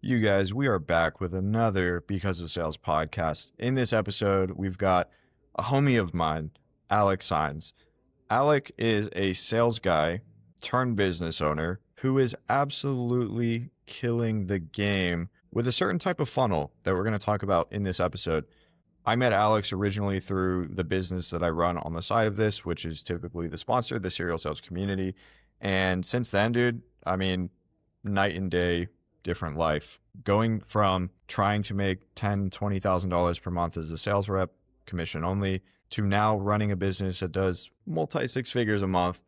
You guys, we are back with another Because of Sales podcast. In this episode, we've got a homie of mine, Alec Saenz. Alec is a sales guy turned business owner who is absolutely killing the game with a certain type of funnel that we're going to talk about in this episode. I met Alex originally through the business that I run on the side of this, which is typically the sponsor, the Serial Sales Community. And since then, dude, night and day, different life. Going from trying to make $10,000, $20,000 per month as a sales rep, commission only, to now running a business that does multi-six figures a month.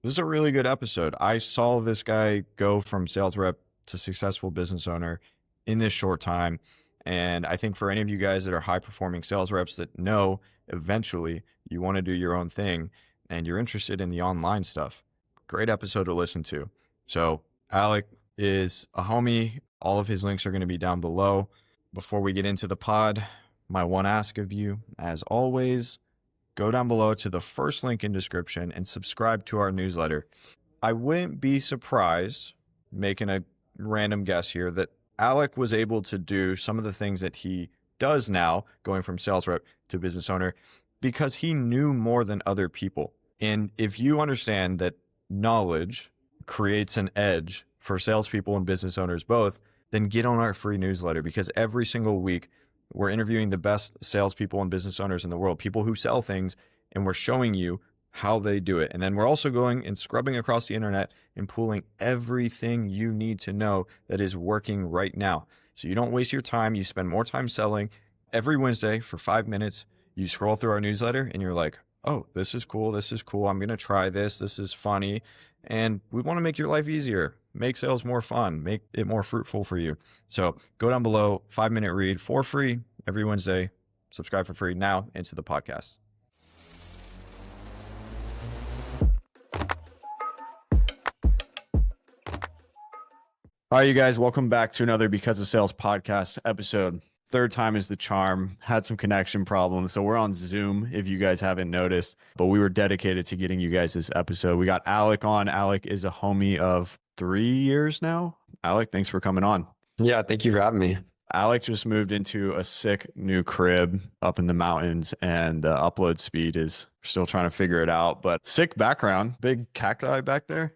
This is a really good episode. I saw this guy go from sales rep to successful business owner in this short time. And I think for any of you guys that are high-performing sales reps that know eventually you want to do your own thing and you're interested in the online stuff, great episode to listen to. So Alec is a homie. All of his links are going to be down below. Before we get into the pod, my one ask of you, as always, go down below to the first link in description and subscribe to our newsletter. I wouldn't be surprised, making a random guess here, that Alec was able to do some of the things that he does now, going from sales rep to business owner, because he knew more than other people. And if you understand that knowledge creates an edge for salespeople and business owners both, then get on our free newsletter, because every single week we're interviewing the best salespeople and business owners in the world, people who sell things, and we're showing you how they do it. And then we're also going and scrubbing across the internet and pulling everything you need to know that is working right now. So you don't waste your time. You spend more time selling. Every Wednesday for 5 minutes, you scroll through our newsletter and you're like, oh, this is cool. This is cool. I'm going to try this. This is funny. And we want to make your life easier, make sales more fun, make it more fruitful for you. So go down below, 5-minute read for free every Wednesday. Subscribe for free. Now into the podcast. All right, you guys, welcome back to another Because of Sales podcast episode. Third time is the charm. Had some connection problems, so we're on Zoom if you guys haven't noticed, but we were dedicated to getting you guys this episode. We got Alec on. Alec is a homie of 3 years now. Alec, thanks for coming on. Yeah, thank you for having me. Alec just moved into a sick new crib up in the mountains, and upload speed is still trying to figure it out, but sick background. Big cacti back there.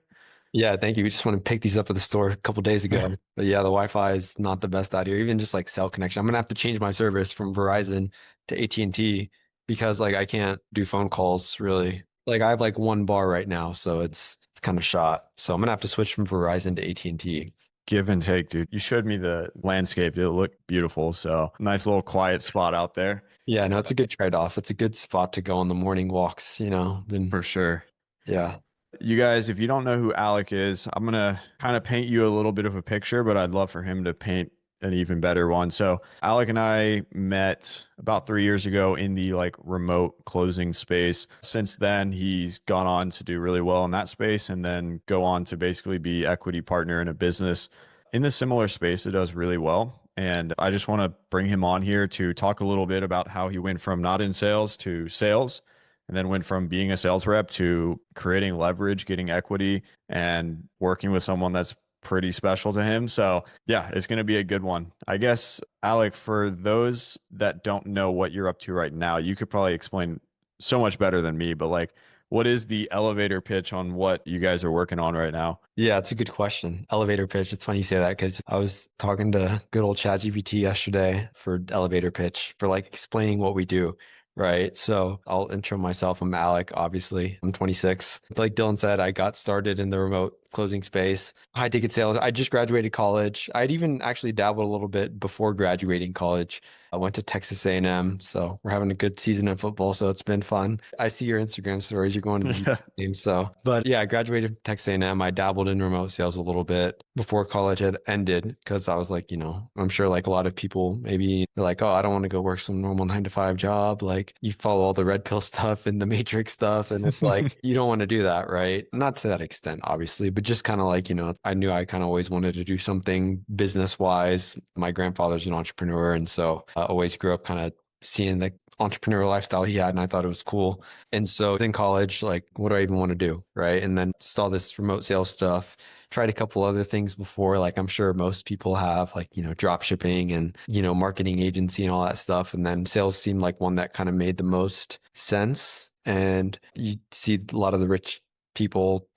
Yeah, thank you. We just want to pick these up at the store a couple days ago. But yeah, the Wi-Fi is not the best out here. Even just like cell connection. I'm going to have to change my service from Verizon to AT&T because like I can't do phone calls really. Like I have like one bar right now, so it's kind of shot. So I'm going to have to switch from Verizon to AT&T. Give and take, dude. You showed me the landscape. It looked beautiful. So nice little quiet spot out there. Yeah, no, it's a good trade-off. It's a good spot to go on the morning walks, you know. For sure. Yeah. You guys, if you don't know who Alec is, I'm going to kind of paint you a little bit of a picture, but I'd love for him to paint an even better one. So Alec and I met about 3 years ago in the like remote closing space. Since then, he's gone on to do really well in that space and then go on to basically be equity partner in a business in the similar space that does really well. And I just want to bring him on here to talk a little bit about how he went from not in sales to sales, and then went from being a sales rep to creating leverage, getting equity, and working with someone that's pretty special to him. So yeah, it's going to be a good one. I guess, Alec, for those that don't know what you're up to right now, you could probably explain so much better than me, but like, what is the elevator pitch on what you guys are working on right now? Yeah, it's a good question. Elevator pitch. It's funny you say that because I was talking to good old ChatGPT yesterday for elevator pitch for like explaining what we do. Right. So I'll intro myself. I'm Alec, obviously. I'm 26. Like Dylan said, I got started in the remote closing space, high ticket sales. I just graduated college. I'd even actually dabbled a little bit before graduating college. I went to Texas A&M. So we're having a good season in football. So it's been fun. I see your Instagram stories. You're going to the games. So, but yeah, I graduated from Texas A&M. I dabbled in remote sales a little bit before college had ended because I was like, you know, I'm sure like a lot of people maybe they're like, oh, I don't want to go work some normal 9-to-5 job. Like you follow all the red pill stuff and the matrix stuff. And it's like, you don't want to do that. Right. Not to that extent, obviously, but just kind of like, you know, I knew I kind of always wanted to do something business wise. My grandfather's an entrepreneur. And so I always grew up kind of seeing the entrepreneurial lifestyle he had, and I thought it was cool. And so in college, like, what do I even want to do? Right. And then saw this remote sales stuff tried a couple other things before. Like I'm sure most people have, like, drop shipping and, marketing agency and all that stuff. And then sales seemed like one that kind of made the most sense. And you see a lot of the rich people,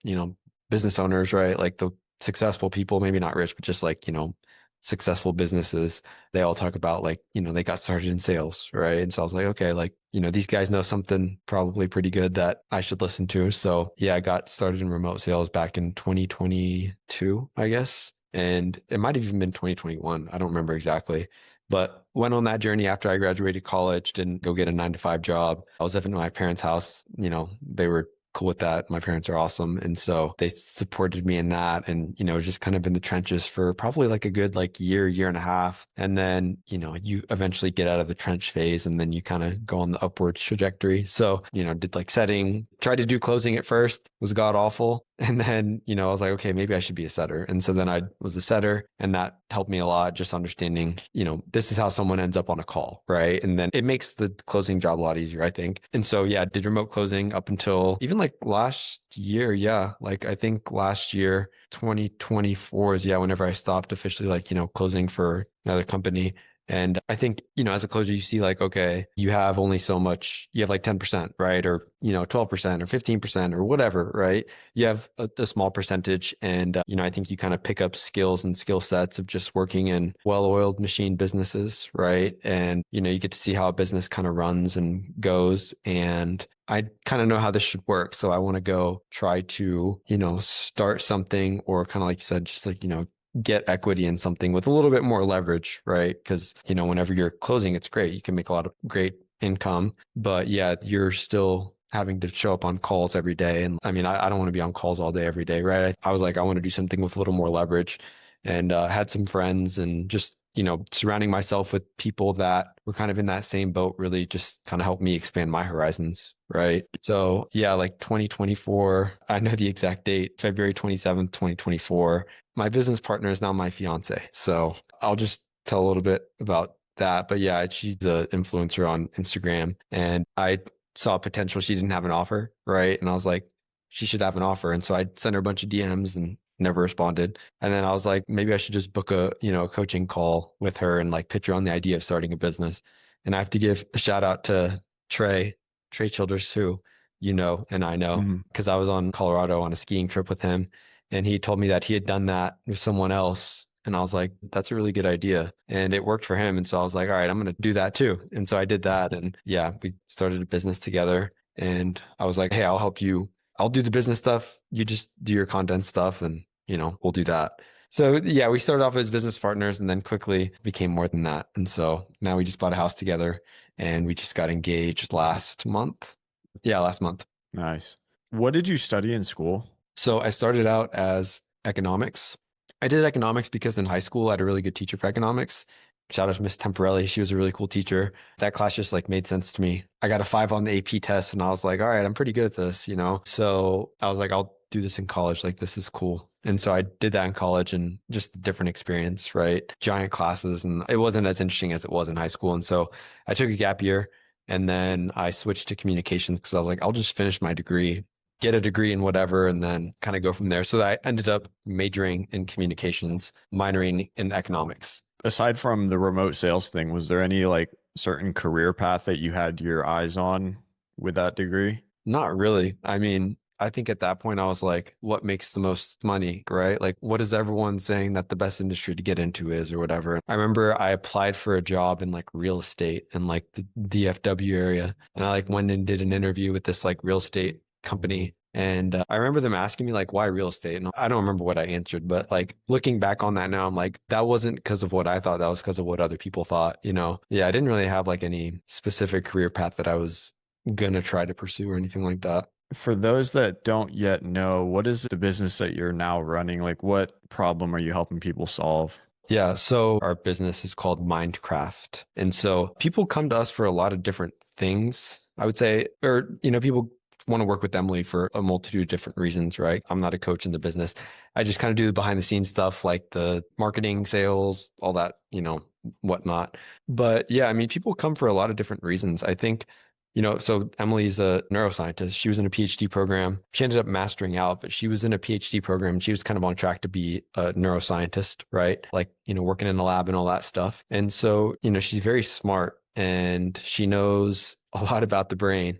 business owners, right? Like the successful people, maybe not rich, but just like, successful businesses, they all talk about like, they got started in sales, right? And so I was like, okay, like, these guys know something probably pretty good that I should listen to. So yeah, I got started in remote sales back in 2022, I guess. And it might have even been 2021. I don't remember exactly, but went on that journey after I graduated college, didn't go get a 9 to 5 job. I was living in my parents' house. They were cool with that. My parents are awesome. And so they supported me in that and, just kind of in the trenches for probably like a good like year and a half. And then, you eventually get out of the trench phase and then you kind of go on the upward trajectory. So, did like setting, tried to do closing at first, was god awful. And then, I was like, okay, maybe I should be a setter. And so then I was a setter and that helped me a lot, just understanding, this is how someone ends up on a call, right? And then it makes the closing job a lot easier, I think. And so, yeah, did remote closing up until even like last year. Yeah. Like I think last year, 2024 is, yeah, whenever I stopped officially, like, closing for another company. And I think, as a closer, you see like, okay, you have only so much, you have like 10%, right? Or, 12% or 15% or whatever, right? You have a small percentage. And, I think you kind of pick up skills and skill sets of just working in well-oiled machine businesses, right? And, you get to see how a business kind of runs and goes. And I kind of know how this should work. So I want to go try to, start something or kind of like you said, just like, get equity in something with a little bit more leverage, right? Because, whenever you're closing, it's great. You can make a lot of great income, but yeah, you're still having to show up on calls every day. And I mean, I don't want to be on calls all day, every day, right? I was like, I want to do something with a little more leverage and had some friends and just, surrounding myself with people that were kind of in that same boat really just kind of helped me expand my horizons. Right. So yeah, like 2024, I know the exact date, February 27th, 2024. My business partner is now my fiance. So I'll just tell a little bit about that. But yeah, she's an influencer on Instagram and I saw potential. She didn't have an offer. Right. And I was like, she should have an offer. And so I sent her a bunch of DMs and never responded. And then I was like, maybe I should just book a, a coaching call with her and like pitch her on the idea of starting a business. And I have to give a shout out to Trey Childers, who and I know Mhm. because I was on Colorado on a skiing trip with him. And he told me that he had done that with someone else. And I was like, that's a really good idea. And it worked for him. And so I was like, all right, I'm going to do that too. And so I did that. And yeah, we started a business together. And I was like, hey, I'll help you. I'll do the business stuff. You just do your content stuff and, we'll do that. So yeah, we started off as business partners and then quickly became more than that. And so now we just bought a house together and we just got engaged last month. Yeah, last month. Nice. What did you study in school? So I started out as economics. I did economics because in high school I had a really good teacher for economics. Shout out to Miss Temporelli. She was a really cool teacher. That class just like made sense to me. I got a 5 on the AP test and I was like, all right, I'm pretty good at this. So I was like, I'll do this in college. Like, this is cool. And so I did that in college and just a different experience, right? Giant classes. And it wasn't as interesting as it was in high school. And so I took a gap year and then I switched to communications because I was like, I'll just finish my degree, get a degree in whatever, and then kind of go from there. So I ended up majoring in communications, minoring in economics. Aside from the remote sales thing, was there any like certain career path that you had your eyes on with that degree? Not really. I mean, I think at that point I was like, what makes the most money, right? Like, what is everyone saying that the best industry to get into is or whatever? I remember I applied for a job in like real estate in like the DFW area. And I like went and did an interview with this like real estate company. And I remember them asking me like, why real estate? And I don't remember what I answered, but like looking back on that now, I'm like, that wasn't because of what I thought. That was because of what other people thought. Yeah, I didn't really have like any specific career path that I was gonna try to pursue or anything like that. For those that don't yet know, what is the business that you're now running? Like, what problem are you helping people solve? Yeah, so our business is called Mindcraft. And so people come to us for a lot of different things, I would say, or, people want to work with Emily for a multitude of different reasons, right? I'm not a coach in the business. I just kind of do the behind the scenes stuff like the marketing, sales, all that, whatnot. But yeah, I mean, people come for a lot of different reasons. I think So Emily's a neuroscientist. She was in a PhD program. She ended up mastering out, but she was in a PhD program. She was kind of on track to be a neuroscientist, right? Like, working in the lab and all that stuff. And so, she's very smart and she knows a lot about the brain.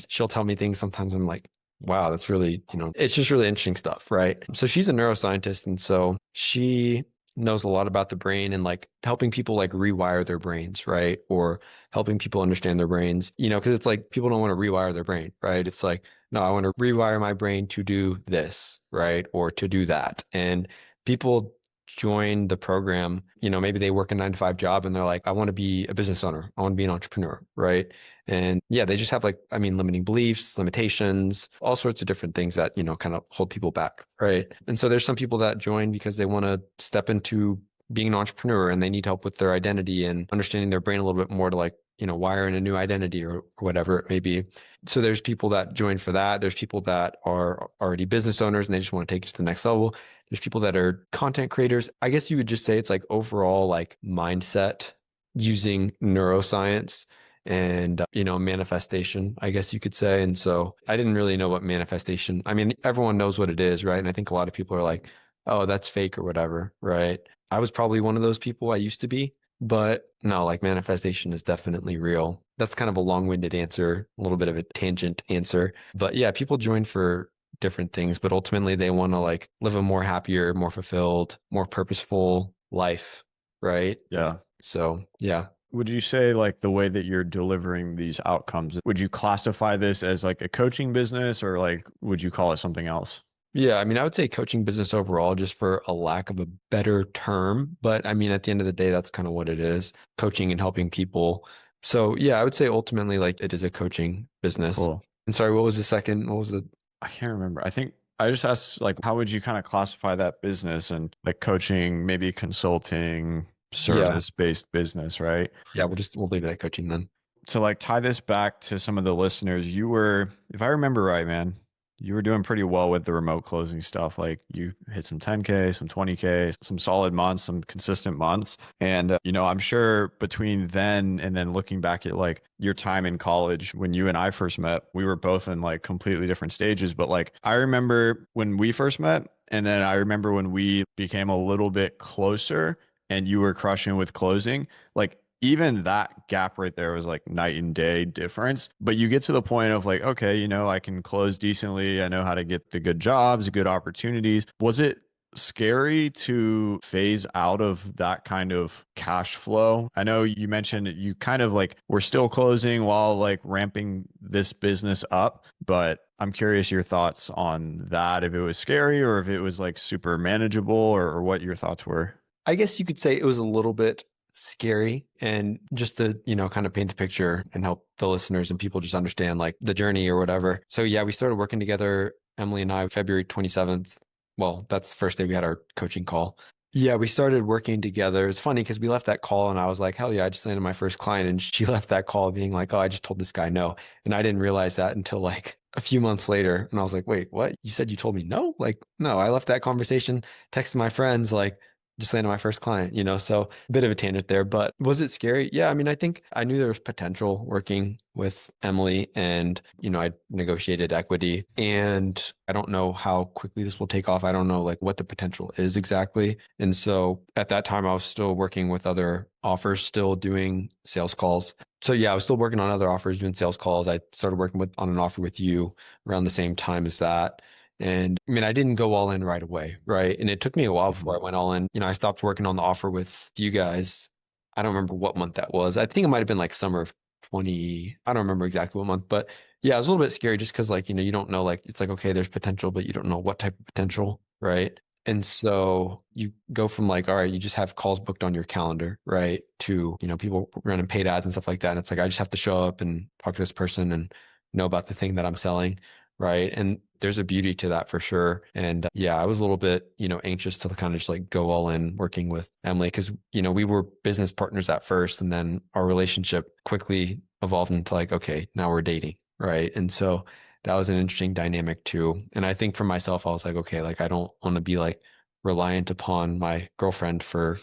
She'll tell me things sometimes I'm like, wow, that's really, it's just really interesting stuff, right? So she's a neuroscientist. And so she knows a lot about the brain and like helping people like rewire their brains, right? Or helping people understand their brains, because it's like people don't want to rewire their brain, right? It's like, no, I want to rewire my brain to do this, right? Or to do that. And people join the program, maybe they work a 9 to 5 job and they're like, I want to be a business owner. I want to be an entrepreneur, right? And yeah, they just have like, limiting beliefs, limitations, all sorts of different things that, kind of hold people back, right? And so there's some people that join because they want to step into being an entrepreneur and they need help with their identity and understanding their brain a little bit more to like, wire in a new identity or whatever it may be. So there's people that join for that. There's people that are already business owners and they just want to take it to the next level. There's people that are content creators. I guess you would just say it's like overall like mindset using neuroscience and manifestation, I guess you could say. And so I didn't really know what manifestation, everyone knows what it is, right? And I think a lot of people are like, oh, that's fake or whatever, right? I was probably one of those people. I used to be, but no, like manifestation is definitely real. That's kind of a long-winded answer, a little bit of a tangent answer. But yeah, people join for different things, but ultimately they want to like live a more happier, more fulfilled, more purposeful life, right? Yeah. So yeah. Would you say like the way that you're delivering these outcomes, would you classify this as like a coaching business or like would you call it something else? Yeah, I would say coaching business overall, just for a lack of a better term. But at the end of the day, that's kind of what it is, coaching and helping people. So yeah, I would say ultimately like it is a coaching business. Cool. And sorry, what was the second? What was the I can't remember. I think I just asked like how would you kind of classify that business and like coaching, maybe consulting, Yeah. service-based business, right? Yeah, we'll leave it at coaching then. To like tie this back to some of the listeners, you were, if I remember right, man, you were doing pretty well with the remote closing stuff. Like you hit some 10K, some 20K, some solid months, some consistent months. And, I'm sure between then and then looking back at like your time in college when you and I first met, we were both in like completely different stages. But like I remember when we first met, and then I remember when we became a little bit closer and you were crushing with closing, like even that gap right there was like night and day difference. But you get to the point of like, okay, I can close decently. I know how to get the good jobs, good opportunities. Was it scary to phase out of that kind of cash flow? I know you mentioned you kind of like were still closing while like ramping this business up, but I'm curious your thoughts on that, if it was scary or if it was like super manageable or what your thoughts were. I guess you could say it was a little bit scary, and just to, kind of paint the picture and help the listeners and people just understand like the journey or whatever. So yeah, we started working together, Emily and I, February 27th. Well, that's the first day we had our coaching call. Yeah, we started working together. It's funny because we left that call and I was like, hell yeah, I just landed my first client. And she left that call being like, oh, I just told this guy no. And I didn't realize that until like a few months later. And I was like, wait, what? You said you told me no? Like, no, I left that conversation, texted my friends, like, just landed my first client, so a bit of a tangent there. But was it scary? Yeah, I think I knew there was potential working with Emily, and I negotiated equity, and I don't know how quickly this will take off. I don't know like what the potential is exactly. And so at that time I was still working with other offers, still doing sales calls. So yeah, I was still working on other offers, doing sales calls. I started working on an offer with you around the same time as that. And I didn't go all in right away, right? And it took me a while before I went all in. I stopped working on the offer with you guys. I don't remember what month that was. I think it might have been like summer of 20. I don't remember exactly what month, but yeah, it was a little bit scary just because like, you don't know, like, it's like, okay, there's potential, but you don't know what type of potential, right? And so you go from like, all right, you just have calls booked on your calendar, right? To, people running paid ads and stuff like that. And it's like, I just have to show up and talk to this person and know about the thing that I'm selling. Right. And there's a beauty to that for sure. And yeah, I was a little bit, anxious to kind of just like go all in working with Emily because, we were business partners at first and then our relationship quickly evolved into like, okay, now we're dating. Right. And so that was an interesting dynamic too. And I think for myself, I was like, okay, like I don't want to be like reliant upon my girlfriend for,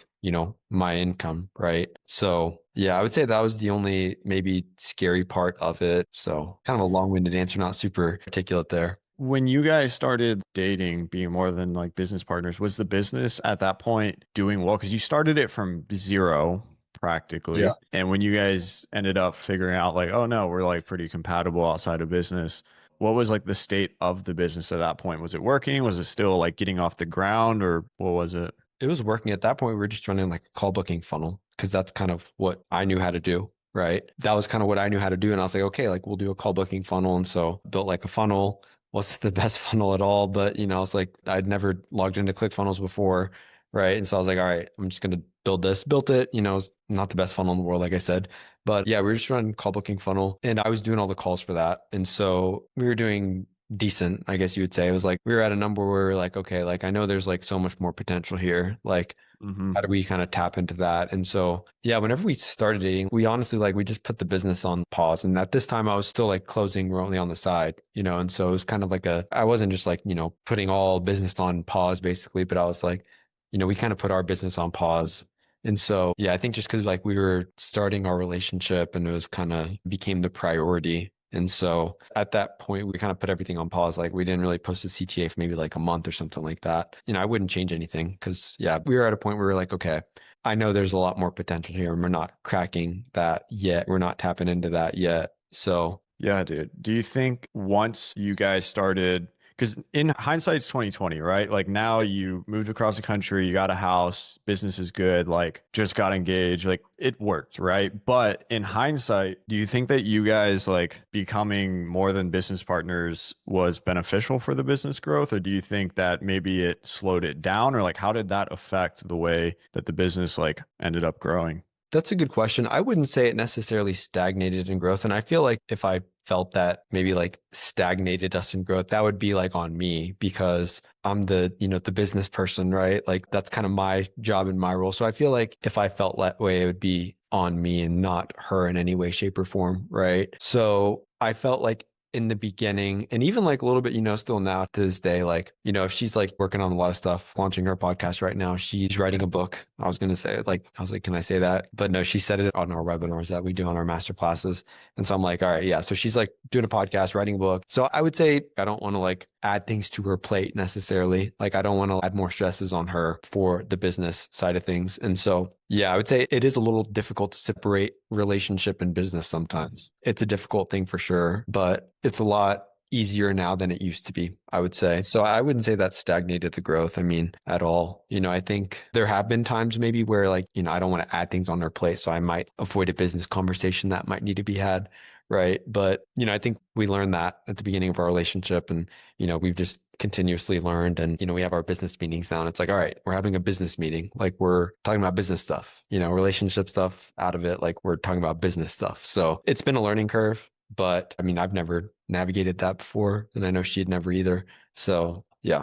my income, right? So yeah, I would say that was the only maybe scary part of it. So kind of a long-winded answer, not super articulate there. When you guys started dating, being more than like business partners, was the business at that point doing well? Because you started it from zero Yeah. practically. And when you guys ended up figuring out, like, oh no, we're like pretty compatible outside of business, what was like the state of the business at that point? Was it working? Was it still like getting off the ground, or what was it? It was working at that point. We were just running like a call booking funnel because that's kind of what I knew how to do. Right. That was kind of what I knew how to do. And I was like, okay, like we'll do a call booking funnel. And so built like a funnel. Wasn't the best funnel at all, but I was like, I'd never logged into ClickFunnels before. Right. And so I was like, all right, I'm just going to build this, built it. It's not the best funnel in the world, like I said. But yeah, we were just running call booking funnel and I was doing all the calls for that. And so we were doing decent, I guess you would say. It was like we were at a number where we were like, okay, like I know there's like so much more potential here. Like, Hmm. how do we kind of tap into that? And so, yeah, whenever we started dating, we honestly like we just put the business on pause. And at this time, I was still like closing remotely on the side, and so it was kind of like I wasn't just like, putting all business on pause basically, but I was like, we kind of put our business on pause. And so, yeah, I think just because like we were starting our relationship and it was kind of became the priority. And so at that point, we kind of put everything on pause. Like we didn't really post a CTA for maybe like a month or something like that. I wouldn't change anything because, yeah, we were at a point where we were like, okay, I know there's a lot more potential here and we're not cracking that yet. We're not tapping into that yet. So, Yeah, dude. Do you think once you guys started, because in hindsight, it's 2020, right? Like now you moved across the country, you got a house, business is good, like just got engaged, like it worked, right? But in hindsight, do you think that you guys like becoming more than business partners was beneficial for the business growth? Or do you think that maybe it slowed it down? Or like how did that affect the way that the business like ended up growing? that's a good question. I wouldn't say it necessarily stagnated in growth. And I feel like if I felt that maybe like stagnated us in growth, that would be like on me because I'm the business person, right? Like that's kind of my job and my role. So I feel like if I felt that way, it would be on me and not her in any way, shape, or form, right? So I felt like in the beginning and even like a little bit, still now to this day, like, if she's like working on a lot of stuff, launching her podcast right now, she's writing a book. I was going to say like, I was like, can I say that? But no, she said it on our webinars that we do on our master classes. And so I'm like, all right, yeah. So she's like doing a podcast, writing a book. So I would say I don't want to like add things to her plate necessarily. Like I don't want to add more stresses on her for the business side of things. And so yeah, I would say it is a little difficult to separate relationship and business sometimes. It's a difficult thing for sure, but it's a lot easier now than it used to be, I would say. So I wouldn't say that stagnated the growth, I mean, at all. I think there have been times maybe where like, I don't want to add things on their plate. So I might avoid a business conversation that might need to be had. Right. But, I think we learned that at the beginning of our relationship and, we've just continuously learned and, we have our business meetings now and it's like, all right, we're having a business meeting. Like we're talking about business stuff, relationship stuff out of it. Like we're talking about business stuff. So it's been a learning curve, but I mean, I've never navigated that before and I know she had never either. So yeah.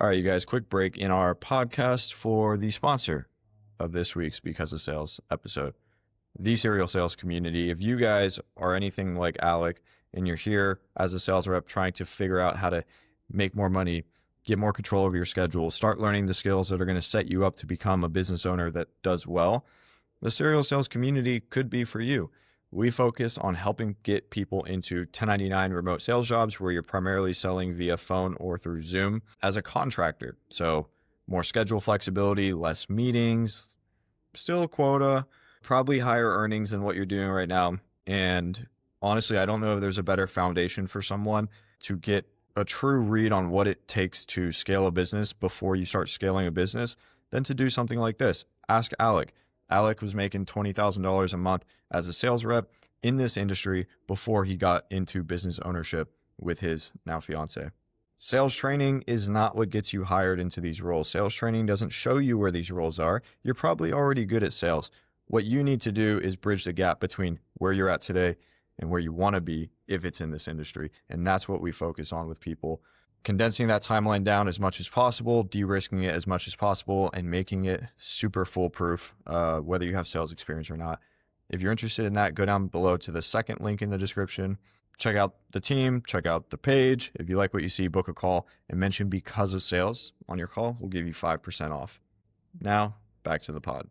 All right, you guys, quick break in our podcast for the sponsor of this week's Because of Sales episode, the serial sales community. If you guys are anything like Alec and you're here as a sales rep trying to figure out how to make more money, get more control over your schedule, start learning the skills that are going to set you up to become a business owner that does well, the serial sales community could be for you. We focus on helping get people into 1099 remote sales jobs where you're primarily selling via phone or through Zoom as a contractor. So more schedule flexibility, less meetings, still a quota, probably higher earnings than what you're doing right now. And honestly, I don't know if there's a better foundation for someone to get a true read on what it takes to scale a business before you start scaling a business than to do something like this. Ask Alec. Alec was making $20,000 a month as a sales rep in this industry before he got into business ownership with his now fiance. Sales training is not what gets you hired into these roles. Sales training doesn't show you where these roles are. You're probably already good at sales. What you need to do is bridge the gap between where you're at today and where you want to be if it's in this industry. And that's what we focus on with people. Condensing that timeline down as much as possible, de-risking it as much as possible, and making it super foolproof, whether you have sales experience or not. If you're interested in that, go down below to the second link in the description. Check out the team, check out the page. If you like what you see, book a call and mention because of sales on your call. We'll give you 5% off. Now, back to the pod.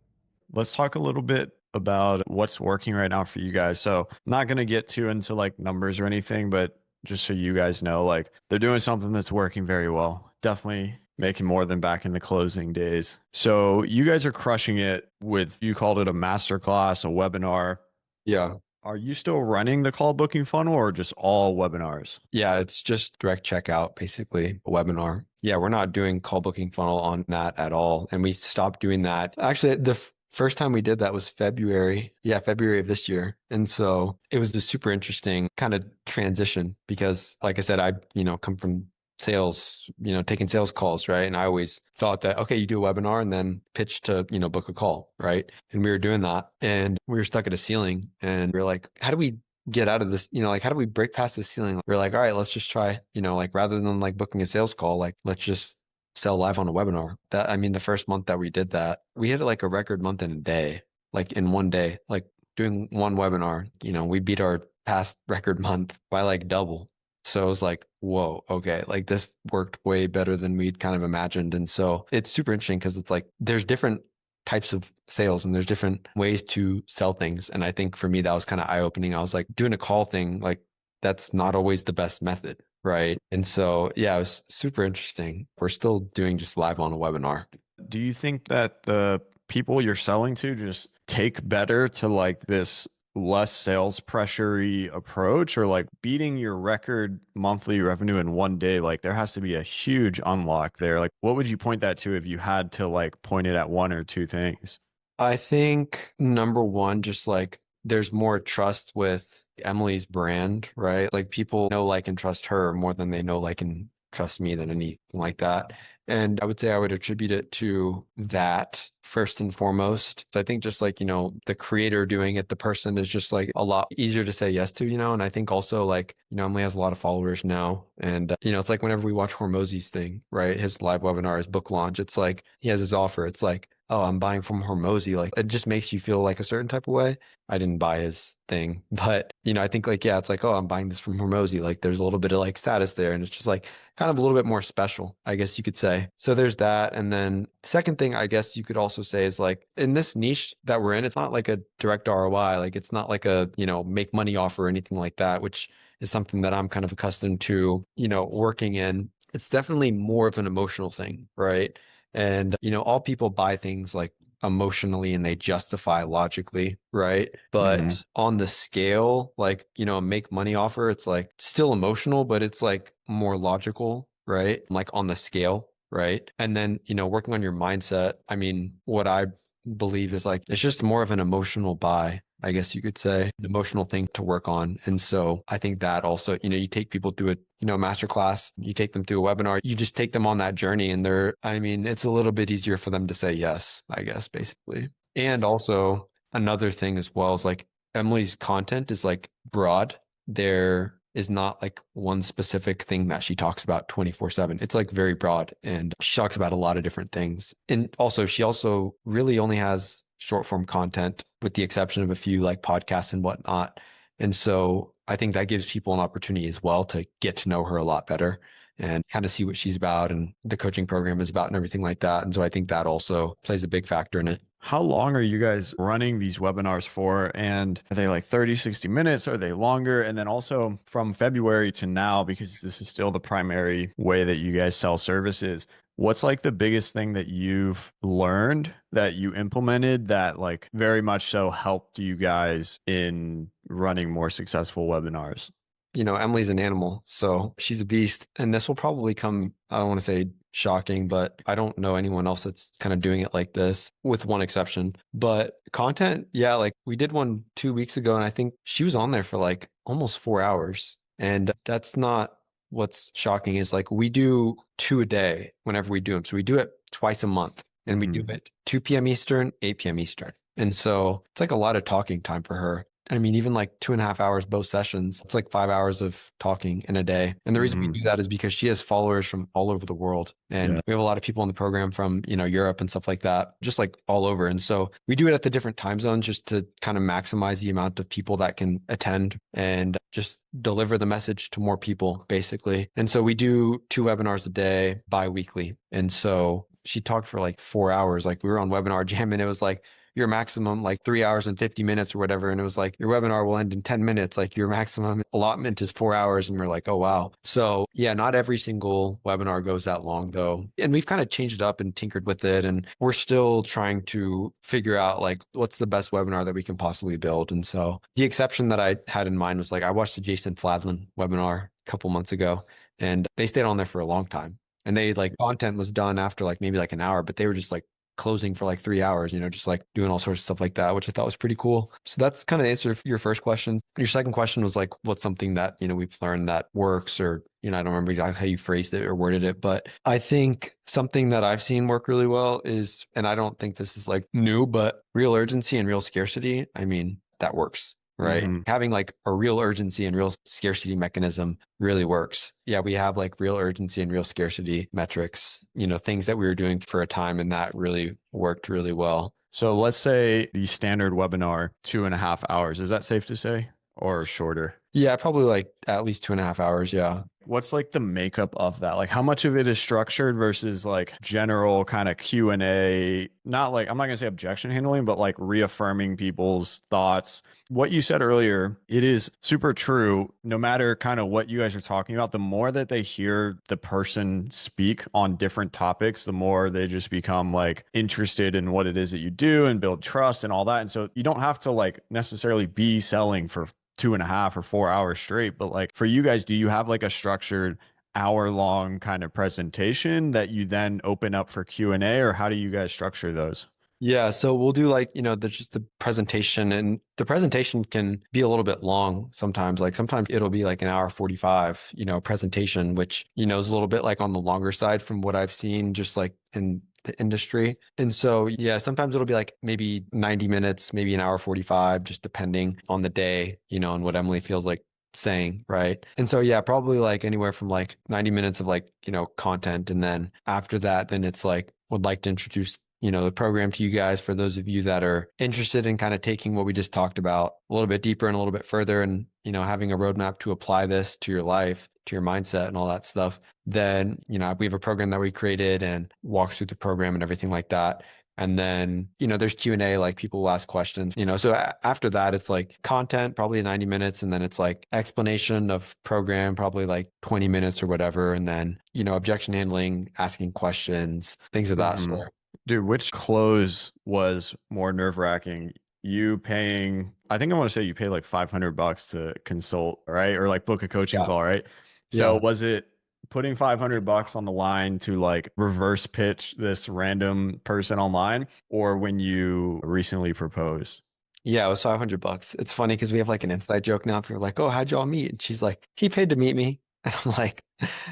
Let's talk a little bit about what's working right now for you guys. So, not going to get too into like numbers or anything, but just so you guys know, like they're doing something that's working very well. Definitely making more than back in the closing days. So, you guys are crushing it with, you called it a masterclass, a webinar. Yeah. Are you still running the call booking funnel or just all webinars? Yeah, it's just direct checkout, basically, a webinar. Yeah, we're not doing call booking funnel on that at all. And we stopped doing that. Actually, the first time we did that was February. Yeah, February of this year. And so it was a super interesting kind of transition because, like I said, I, come from sales, taking sales calls, right? And I always thought that, okay, you do a webinar and then pitch to, book a call, right? And we were doing that and we were stuck at a ceiling and we are like, how do we get out of this, like, how do we break past the ceiling? We're like, all right, let's just try, like, rather than like booking a sales call, like, let's just sell live on a webinar. The first month that we did that, we hit like a record month in a day, like in one day, like doing one webinar, we beat our past record month by like double. So it was like, whoa, okay, like this worked way better than we'd kind of imagined. And so it's super interesting because it's like there's different types of sales and there's different ways to sell things. And I think for me, that was kind of eye-opening. I was like, doing a call thing, like that's not always the best method, right? And so, yeah, it was super interesting. We're still doing just live on a webinar. Do you think that the people you're selling to just take better to like this less sales pressury approach, or like beating your record monthly revenue in one day? Like there has to be a huge unlock there. Like what would you point that to if you had to like point it at one or two things? I think number one, just like there's more trust with Emily's brand, right? Like people know, like, and trust her more than they know, like, and trust me than anything like that. And I would say I would attribute it to that first and foremost. So I think just like, the creator doing it, the person is just like a lot easier to say yes to, and I think also like, Emily has a lot of followers now. And, it's like whenever we watch Hormozy's thing, right? His live webinar, his book launch, it's like he has his offer. It's like, oh, I'm buying from Hormozy. Like it just makes you feel like a certain type of way. I didn't buy his thing, but I think like, yeah, it's like, oh, I'm buying this from Hormozy. Like there's a little bit of like status there. And it's just like kind of a little bit more special, I guess you could say. So there's that. And then second thing, I guess you could also say is like in this niche that we're in, it's not like a direct ROI. Like it's not like a, make money offer or anything like that, which is something that I'm kind of accustomed to, working in. It's definitely more of an emotional thing, right? And, all people buy things like emotionally and they justify logically, right? But on the scale, like, make money offer, it's like still emotional, but it's like more logical, right? Like on the scale, right? And then, working on your mindset. I mean, what I believe is like, it's just more of an emotional buy, I guess you could say, an emotional thing to work on. And so I think that also, you take people through a, masterclass, you take them through a webinar, you just take them on that journey and it's a little bit easier for them to say yes, I guess, basically. And also another thing as well is like Emily's content is like broad. There is not like one specific thing that she talks about 24/7. It's like very broad and she talks about a lot of different things. And also, she also really only has short form content with the exception of a few like podcasts and whatnot. And so I think that gives people an opportunity as well to get to know her a lot better and kind of see what she's about and the coaching program is about and everything like that. And so I think that also plays a big factor in it. How long are you guys running these webinars for? And are they like 30, 60 minutes? Are they longer? And then also from February to now, because this is still the primary way that you guys sell services, what's like the biggest thing that you've learned that you implemented that like very much so helped you guys in running more successful webinars? Emily's an animal, so she's a beast. And this will probably come, I don't want to say shocking, but I don't know anyone else that's kind of doing it like this, with one exception. But content, yeah, like we did one 2 weeks ago, and I think she was on there for like almost 4 hours. And that's not what's shocking, is like we do two a day whenever we do them. So we do it twice a month, and we do it 2 p.m. Eastern, 8 p.m. Eastern. And so it's like a lot of talking time for her. I mean, even like 2.5 hours, both sessions, it's like 5 hours of talking in a day. And the reason we Hmm. do that is because she has followers from all over the world. And Yeah. we have a lot of people in the program from, Europe and stuff like that, just like all over. And so we do it at the different time zones just to kind of maximize the amount of people that can attend and just deliver the message to more people, basically. And so we do 2 webinars a day bi-weekly. And so she talked for like 4 hours. Like we were on Webinar Jam and it was like, your maximum like 3 hours and 50 minutes or whatever. And it was like, your webinar will end in 10 minutes. Like your maximum allotment is 4 hours. And we're like, oh, wow. So yeah, not every single webinar goes that long though. And we've kind of changed it up and tinkered with it. And we're still trying to figure out like, what's the best webinar that we can possibly build. And so the exception that I had in mind was like, I watched the Jason Fladlin webinar a couple months ago and they stayed on there for a long time. And they like content was done after like maybe like an hour, but they were just like closing for like 3 hours, just like doing all sorts of stuff like that, which I thought was pretty cool. So that's kind of the answer to your first question. Your second question was like, what's something that, we've learned that works or, I don't remember exactly how you phrased it or worded it, but I think something that I've seen work really well is, and I don't think this is like new, but real urgency and real scarcity. I mean, that works. Right. Hmm. Having like a real urgency and real scarcity mechanism really works. Yeah, we have like real urgency and real scarcity metrics, things that we were doing for a time and that really worked really well. So let's say the standard webinar, 2.5 hours. Is that safe to say or shorter? Yeah, probably like at least 2.5 hours. Yeah. What's like the makeup of that? Like how much of it is structured versus like general kind of Q&A? Not like, I'm not going to say objection handling, but like reaffirming people's thoughts. What you said earlier, it is super true. No matter kind of what you guys are talking about, the more that they hear the person speak on different topics, the more they just become like interested in what it is that you do and build trust and all that. And so you don't have to like necessarily be selling for 2.5 or 4 hours straight. But like for you guys, do you have like a structured hour-long kind of presentation that you then open up for Q&A, or how do you guys structure those? Yeah, so we'll do like, just the presentation and the presentation can be a little bit long sometimes. Like sometimes it'll be like an hour 45, presentation, which, is a little bit like on the longer side from what I've seen just like in the industry. And so, yeah, sometimes it'll be like maybe 90 minutes, maybe an hour 45, just depending on the day, and what Emily feels like saying, right? And so, yeah, probably like anywhere from like 90 minutes of like, content. And then after that, then it's like, would like to introduce the program to you guys for those of you that are interested in kind of taking what we just talked about a little bit deeper and a little bit further and, having a roadmap to apply this to your life, to your mindset and all that stuff. Then, we have a program that we created and walks through the program and everything like that. And then, there's Q&A, like people will ask questions, so after that, it's like content, probably 90 minutes. And then it's like explanation of program, probably like 20 minutes or whatever. And then, objection handling, asking questions, things of that Mhm. sort. Dude, which close was more nerve-wracking? You paying, I think I want to say you pay like $500 to consult, right? Or like book a coaching Yeah. call, right? So Yeah. was it putting $500 on the line to like reverse pitch this random person online, or when you recently proposed? Yeah, it was $500. It's funny because we have like an inside joke now. People are like, "Oh, how'd y'all meet?" And she's like, "He paid to meet me." And I'm like,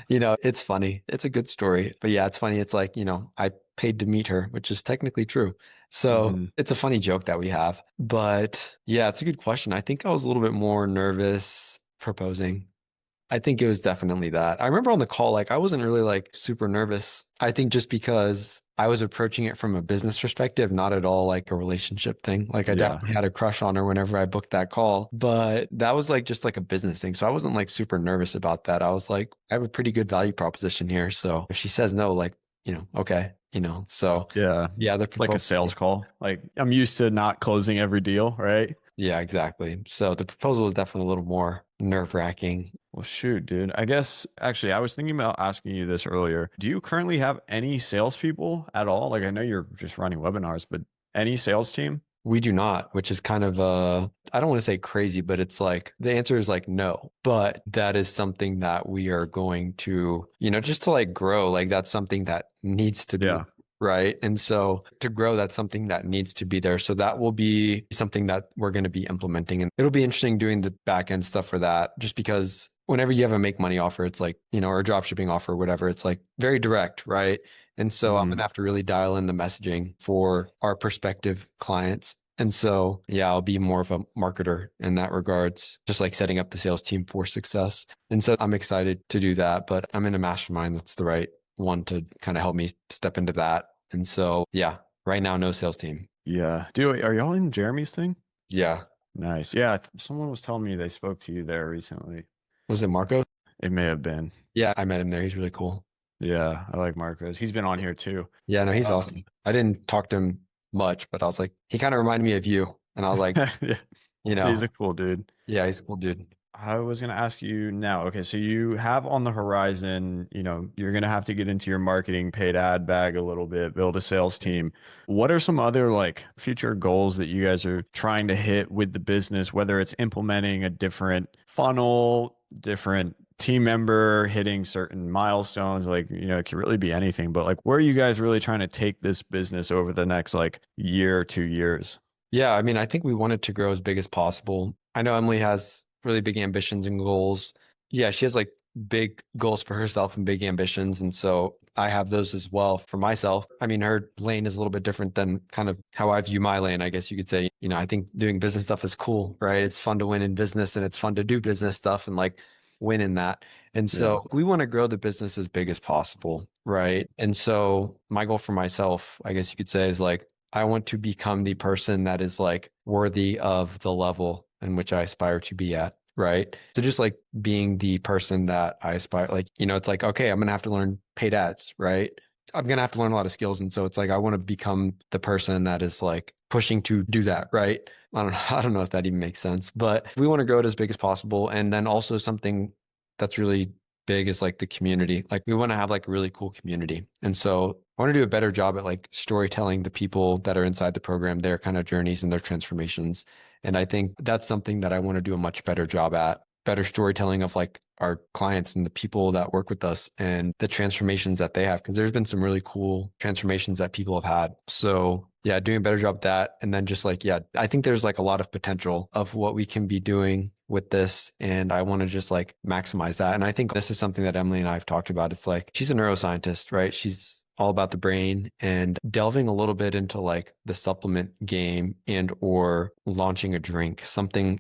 it's funny. It's a good story. But yeah, it's funny. It's like, I paid to meet her, which is technically true. So Hmm. it's a funny joke that we have. But yeah, it's a good question. I think I was a little bit more nervous proposing. I think it was definitely that. I remember on the call, like I wasn't really like super nervous. I think just because I was approaching it from a business perspective, not at all like a relationship thing. Like I Yeah. definitely had a crush on her whenever I booked that call, but that was like just like a business thing. So I wasn't like super nervous about that. I was like, I have a pretty good value proposition here. So if she says no, like, okay, so Yeah. yeah, the It's like a proposal. sales call. Like I'm used to not closing every deal, right? Yeah, exactly. So the proposal was definitely a little more nerve-wracking. Well, shoot, dude. I guess actually, I was thinking about asking you this earlier. Do you currently have any salespeople at all? Like, I know you're just running webinars, but any sales team? We do not, which is kind of I don't want to say crazy, but it's like the answer is like no. But that is something that we are going to, just to like grow, like that's something that needs to be Yeah. right. And so to grow, that's something that needs to be there. So that will be something that we're going to be implementing. And it'll be interesting doing the back end stuff for that, just because whenever you have a make money offer, it's like, or a drop shipping offer, or whatever, it's like very direct, right? And so I'm Hmm. gonna have to really dial in the messaging for our prospective clients And so, yeah, I'll be more of a marketer in that regards, just like setting up the sales team for success. And so I'm excited to do that, but I'm in a mastermind that's the right one to kind of help me step into that. And so, yeah, right now, no sales team. Yeah. Dude, are y'all in Jeremy's thing? Yeah. Nice. Yeah. Someone was telling me they spoke to you there recently. Was it Marco? It may have been. Yeah, I met him there. He's really cool. Yeah. I like Marcos. He's been on here too. Yeah, no, he's Um, awesome. I didn't talk to him much, but I was like, he kind of reminded me of you. And I was like, yeah. you He's know, a cool dude. yeah, he's a cool dude. I was going to ask you now. Okay, so you have on the horizon, you're going to have to get into your marketing paid ad bag a little bit, build a sales team. What are some other like future goals that you guys are trying to hit with the business, whether it's implementing a different funnel, different team member, hitting certain milestones, like, it could really be anything, but like where are you guys really trying to take this business over the next like year, 2 years? Yeah, I mean, I think we want it to grow as big as possible. I know Emily has really big ambitions and goals. Yeah, she has like big goals for herself and big ambitions. And so I have those as well for myself. I mean, her lane is a little bit different than kind of how I view my lane, I guess you could say. I think doing business stuff is cool, right? It's fun to win in business and it's fun to do business stuff and like win in that. And Yeah. so we want to grow the business as big as possible, right? And so my goal for myself, I guess you could say, is like, I want to become the person that is like worthy of the level in which I aspire to be at. Right. So just like being the person that I aspire, like, it's like, okay, I'm going to have to learn paid ads. Right. I'm going to have to learn a lot of skills. And so it's like, I want to become the person that is like pushing to do that. Right. I don't know. I don't know if that even makes sense, but we want to grow it as big as possible. And then also something that's really big is like the community. Like we want to have like a really cool community. And so I want to do a better job at like storytelling the people that are inside the program, their kind of journeys and their transformations. And I think that's something that I want to do a much better job at, better storytelling of like our clients and the people that work with us and the transformations that they have. Cause there's been some really cool transformations that people have had. So yeah, doing a better job at that. And then just like, yeah, I think there's like a lot of potential of what we can be doing with this. And I want to just like maximize that. And I think this is something that Emily and I have talked about. It's like, she's a neuroscientist, right? She's all about the brain and delving a little bit into like the supplement game and or launching a drink, something,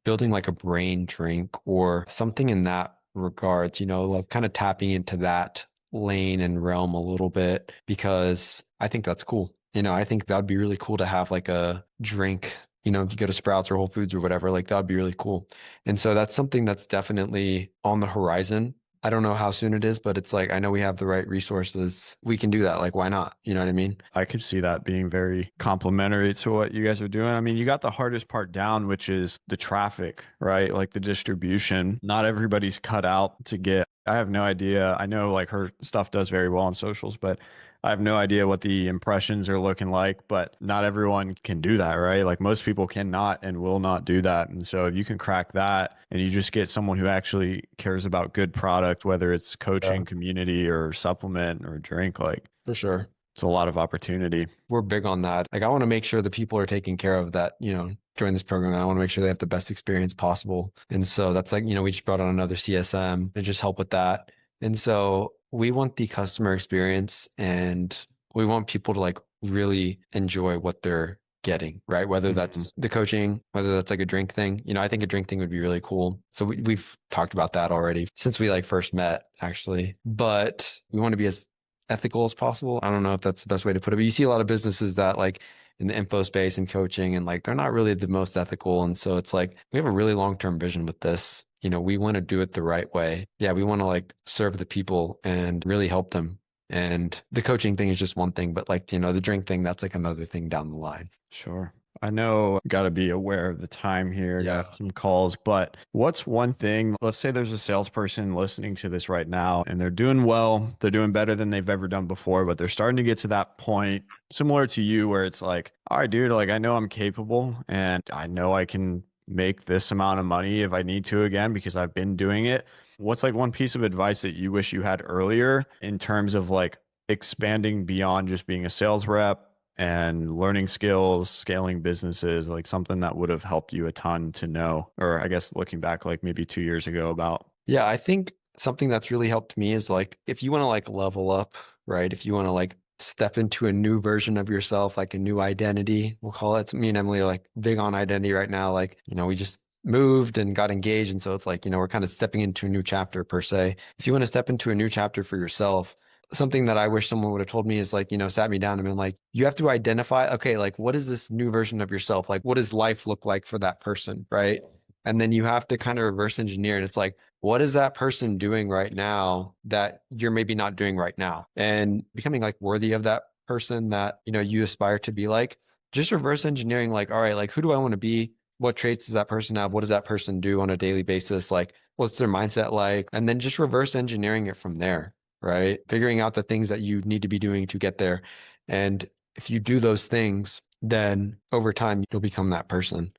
building like a brain drink or something in that regards, like kind of tapping into that lane and realm a little bit because I think that's cool. I think that'd be really cool to have like a drink, if you go to Sprouts or Whole Foods or whatever, like that'd be really cool. And so that's something that's definitely on the horizon. I don't know how soon it is, but it's like, I know we have the right resources. We can do that. Like, why not? You know what I mean? I could see that being very complementary to what you guys are doing. I mean, you got the hardest part down, which is the traffic, right? Like the distribution. Not everybody's cut out to get. I have no idea. I know like her stuff does very well on socials, but I have no idea what the impressions are looking like, but not everyone can do that, right? Like most people cannot and will not do that. And so if you can crack that and you just get someone who actually cares about good product, whether it's Yeah, coaching, community, or supplement or drink, like for sure. it's a lot of opportunity. We're big on that. Like, I want to make sure the people are taken care of that, join this program. I want to make sure they have the best experience possible. And so that's like, we just brought on another CSM to just help with that. And so we want the customer experience and we want people to like really enjoy what they're getting, right? Whether Mhm. that's the coaching, whether that's like a drink thing. I think a drink thing would be really cool. So we've talked about that already since we like first met, actually. But we want to be as ethical as possible. I don't know if that's the best way to put it, but you see a lot of businesses that like in the info space and coaching and like they're not really the most ethical. And so it's like we have a really long-term vision with this. We want to do it the right way. Yeah, we want to like serve the people and really help them. And the coaching thing is just one thing, but like, the drink thing, that's like another thing down the line. Sure. I know, got to be aware of the time here. Yeah. Got some calls, but what's one thing? Let's say there's a salesperson listening to this right now and they're doing well. They're doing better than they've ever done before, but they're starting to get to that point similar to you where it's like, all right, dude, like I know I'm capable and I know I can make this amount of money if I need to again because I've been doing it. What's like one piece of advice that you wish you had earlier in terms of like expanding beyond just being a sales rep and learning skills, scaling businesses, like something that would have helped you a ton to know, or I guess looking back like maybe 2 years ago about. Yeah, I think something that's really helped me is like if you want to like level up, right? If you want to like step into a new version of yourself, like a new identity, we'll call it. So me and Emily are like big on identity right now. Like, we just moved and got engaged. And so it's like, we're kind of stepping into a new chapter per se. If you want to step into a new chapter for yourself, something that I wish someone would have told me is like, sat me down and been like, you have to identify, okay, like what is this new version of yourself? Like, what does life look like for that person? Right. And then you have to kind of reverse engineer. And it's like, what is that person doing right now that you're maybe not doing right now? And becoming like worthy of that person that, you aspire to be like, just reverse engineering, like, all right, like who do I want to be? What traits does that person have? What does that person do on a daily basis? Like, what's their mindset like? And then just reverse engineering it from there, right? Figuring out the things that you need to be doing to get there. And if you do those things, then over time, you'll become that person.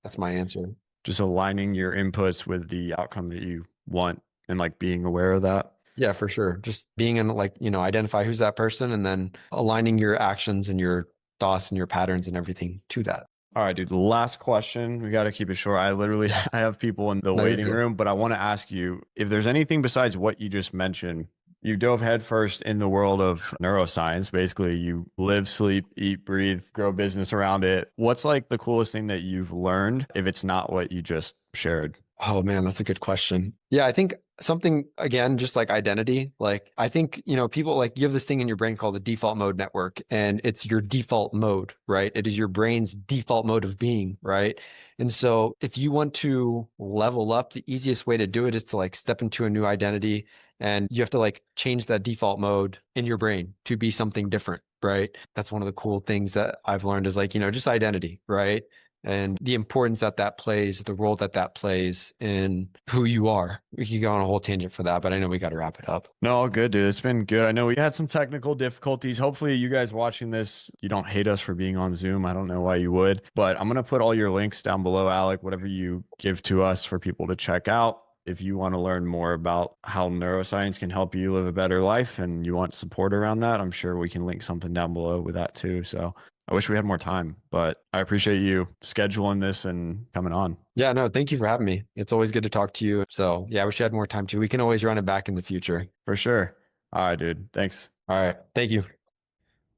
That's my answer. Just aligning your inputs with the outcome that you want and like being aware of that. Yeah, for sure. Just being in like, identify who's that person and then aligning your actions and your thoughts and your patterns and everything to that. All right, dude. Last question. We got to keep it short. I literally I have people in the No, you're waiting good. room, but I want to ask you if there's anything besides what you just mentioned. You dove headfirst in the world of neuroscience. Basically, you live, sleep, eat, breathe, grow business around it. What's like the coolest thing that you've learned if it's not what you just shared? Oh man, that's a good question. Yeah, I think something again, just like identity. Like I think, people like you have this thing in your brain called the default mode network, and it's your default mode, right? It is your brain's default mode of being, right? And so if you want to level up, the easiest way to do it is to like step into a new identity, and you have to like change that default mode in your brain to be something different, right? That's one of the cool things that I've learned is like, just identity, right? And the importance that that plays, the role that that plays in who you are. We could go on a whole tangent for that, but I know we got to wrap it up. No, all good, dude. It's been good. I know we had some technical difficulties. Hopefully, you guys watching this, you don't hate us for being on Zoom. I don't know why you would, but I'm going to put all your links down below, Alec, whatever you give to us for people to check out. If you want to learn more about how neuroscience can help you live a better life and you want support around that, I'm sure we can link something down below with that too. So I wish we had more time, but I appreciate you scheduling this and coming on. Yeah, no, thank you for having me. It's always good to talk to you. So yeah, I wish you had more time too. We can always run it back in the future. For sure. All right, dude. Thanks. All right. Thank you.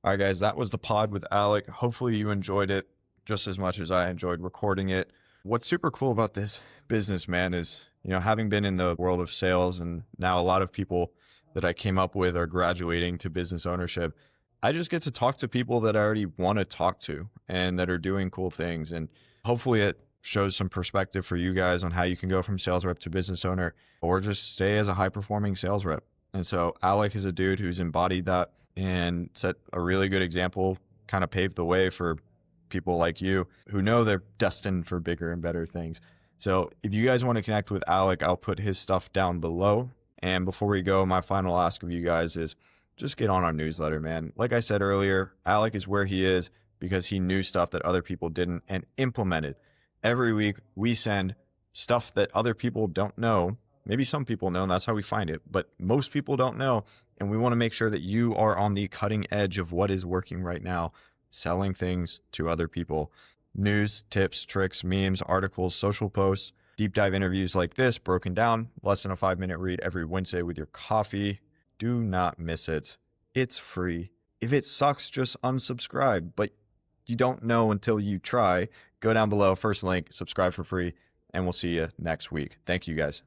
All right, guys, that was the pod with Alec. Hopefully you enjoyed it just as much as I enjoyed recording it. What's super cool about this business, man, is, having been in the world of sales and now a lot of people that I came up with are graduating to business ownership. I just get to talk to people that I already want to talk to and that are doing cool things. And hopefully it shows some perspective for you guys on how you can go from sales rep to business owner or just stay as a high performing sales rep. And so Alec is a dude who's embodied that and set a really good example, kind of paved the way for people like you who know they're destined for bigger and better things. So if you guys want to connect with Alec, I'll put his stuff down below. And before we go, my final ask of you guys is just get on our newsletter, man. Like I said earlier, Alec is where he is because he knew stuff that other people didn't and implemented. Every week we send stuff that other people don't know. Maybe some people know, and that's how we find it, but most people don't know. And we want to make sure that you are on the cutting edge of what is working right now, selling things to other people. News, tips, tricks, memes, articles, social posts, deep dive interviews like this broken down, less than a 5-minute read every Wednesday with your coffee. Do not miss it. It's free. If it sucks, just unsubscribe, but you don't know until you try. Go down below, first link, subscribe for free, and we'll see you next week. Thank you guys.